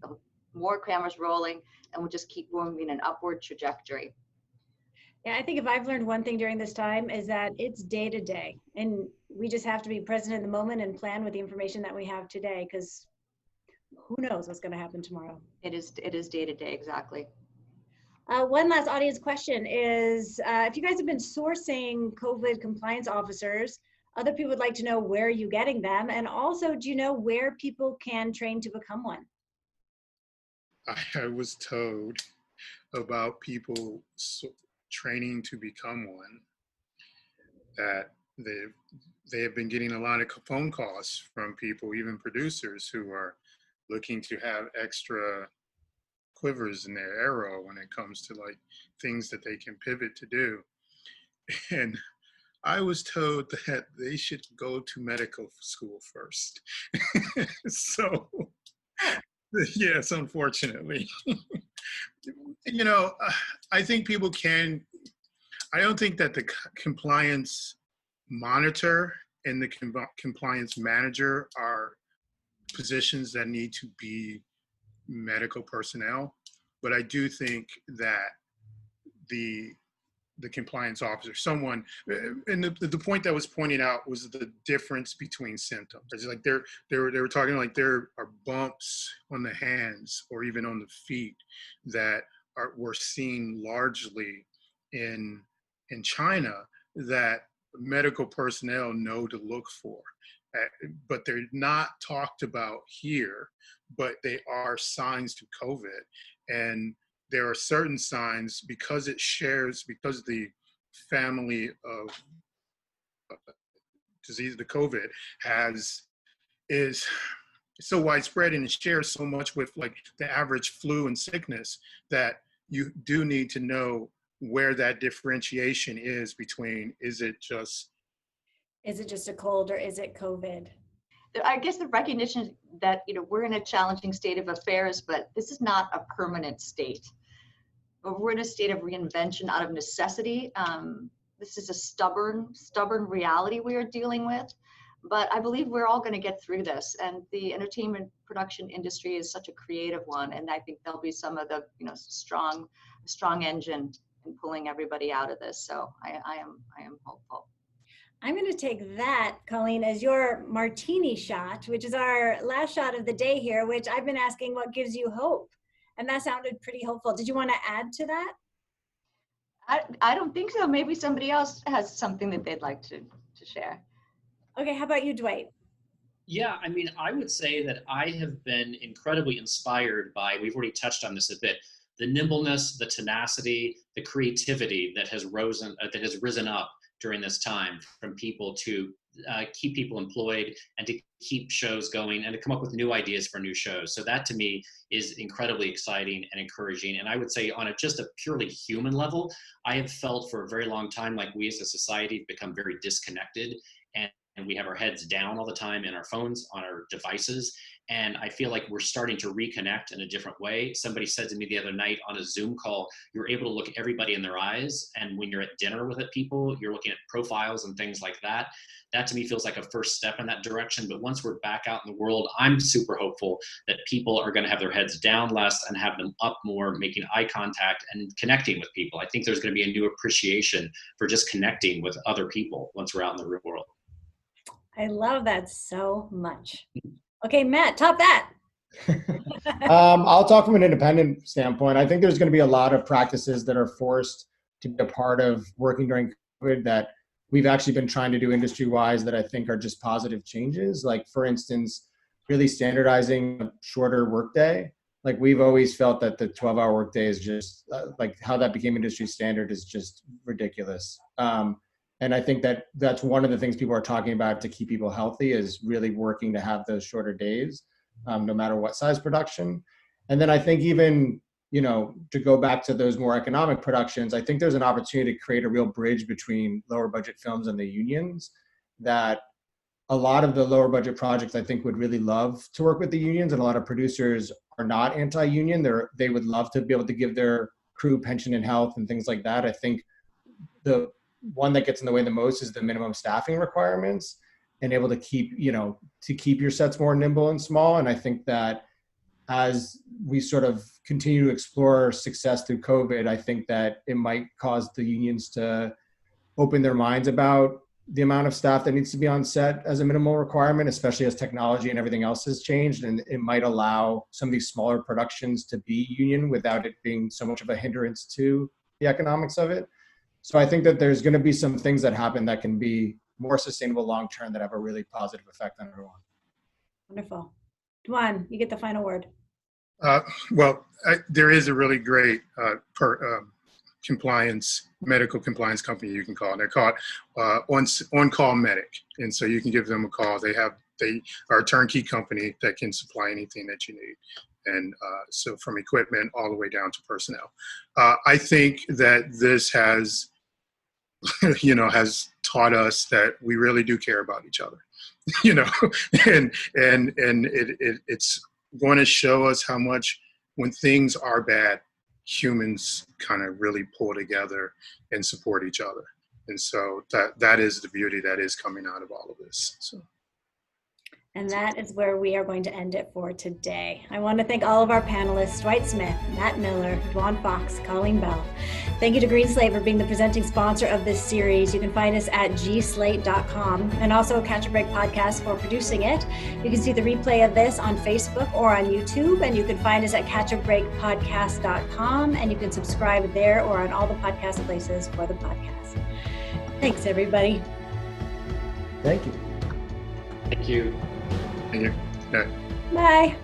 More cameras rolling, and we'll just keep moving in an upward trajectory. Yeah, I think if I've learned one thing during this time is that it's day to day, and we just have to be present in the moment and plan with the information that we have today, because who knows what's going to happen tomorrow. It is day to day, exactly. One last audience question is, if you guys have been sourcing COVID compliance officers, other people would like to know where are you getting them, and also, do you know where people can train to become one? I was told about people training to become one, that they have been getting a lot of phone calls from people, even producers, who are looking to have extra quivers in their arrow when it comes to like things that they can pivot to do. And I was told that they should go to medical school first. So, yes, unfortunately. I think people can, I don't think that the compliance monitor and the compliance manager are positions that need to be medical personnel, but I do think that the compliance officer, someone, and the point that was pointed out was the difference between symptoms. It's like they were talking like there are bumps on the hands or even on the feet that were seen largely in China that medical personnel know to look for, but they're not talked about here, but they are signs to COVID. And there are certain signs because the family of disease, the COVID, is so widespread and it shares so much with like the average flu and sickness, that you do need to know where that differentiation is between, is it just a cold or is it COVID? I guess the recognition that, we're in a challenging state of affairs, but this is not a permanent state. We're in a state of reinvention out of necessity. This is a stubborn reality we are dealing with, but I believe we're all going to get through this. And the entertainment production industry is such a creative one, and I think there'll be some of the, strong engine in pulling everybody out of this. So I am hopeful. I'm going to take that, Colleen, as your martini shot, which is our last shot of the day here, which I've been asking what gives you hope. And that sounded pretty hopeful. Did you want to add to that? I don't think so. Maybe somebody else has something that they'd like to share. Okay, how about you, Dwight? Yeah, I mean, I would say that I have been incredibly inspired by, we've already touched on this a bit, the nimbleness, the tenacity, the creativity that has risen up during this time from people to keep people employed and to keep shows going and to come up with new ideas for new shows. So that to me is incredibly exciting and encouraging. And I would say on just a purely human level, I have felt for a very long time like we as a society have become very disconnected, and we have our heads down all the time in our phones, on our devices. And I feel like we're starting to reconnect in a different way. Somebody said to me the other night on a Zoom call, you're able to look everybody in their eyes. And when you're at dinner with people, you're looking at profiles and things like that. That to me feels like a first step in that direction. But once we're back out in the world, I'm super hopeful that people are going to have their heads down less and have them up more, making eye contact and connecting with people. I think there's going to be a new appreciation for just connecting with other people once we're out in the real world. I love that so much. Okay, Matt, top that. I'll talk from an independent standpoint. I think there's going to be a lot of practices that are forced to be a part of working during COVID that we've actually been trying to do industry-wise that I think are just positive changes. Like, for instance, really standardizing a shorter workday. Like, we've always felt that the 12-hour workday is just like how that became industry standard is just ridiculous. And I think that that's one of the things people are talking about to keep people healthy is really working to have those shorter days, no matter what size production. And then I think even, to go back to those more economic productions, I think there's an opportunity to create a real bridge between lower budget films and the unions, that a lot of the lower budget projects I think would really love to work with the unions, and a lot of producers are not anti-union. They would love to be able to give their crew pension and health and things like that. I think the one that gets in the way the most is the minimum staffing requirements, and able to keep your sets more nimble and small. And I think that as we sort of continue to explore success through COVID, I think that it might cause the unions to open their minds about the amount of staff that needs to be on set as a minimal requirement, especially as technology and everything else has changed. And it might allow some of these smaller productions to be union without it being so much of a hindrance to the economics of it. So I think that there's going to be some things that happen that can be more sustainable long-term that have a really positive effect on everyone. Wonderful. Dwjuan, you get the final word. There is a really great medical compliance company you can call. They're called On-Call Medic. And so you can give them a call. They are a turnkey company that can supply anything that you need. And so from equipment all the way down to personnel. I think that this has, has taught us that we really do care about each other, and it's going to show us how much when things are bad, humans kind of really pull together and support each other. And so that is the beauty that is coming out of all of this. So. And that is where we are going to end it for today. I want to thank all of our panelists, Dwight Smith, Matt Miller, Dwjuan Fox, Colleen Bell. Thank you to Greenslate for being the presenting sponsor of this series. You can find us at gslate.com, and also Catch a Break Podcast for producing it. You can see the replay of this on Facebook or on YouTube, and you can find us at catchabreakpodcast.com, and you can subscribe there or on all the podcast places for the podcast. Thanks, everybody. Thank you. Thank you. Thank you. Bye.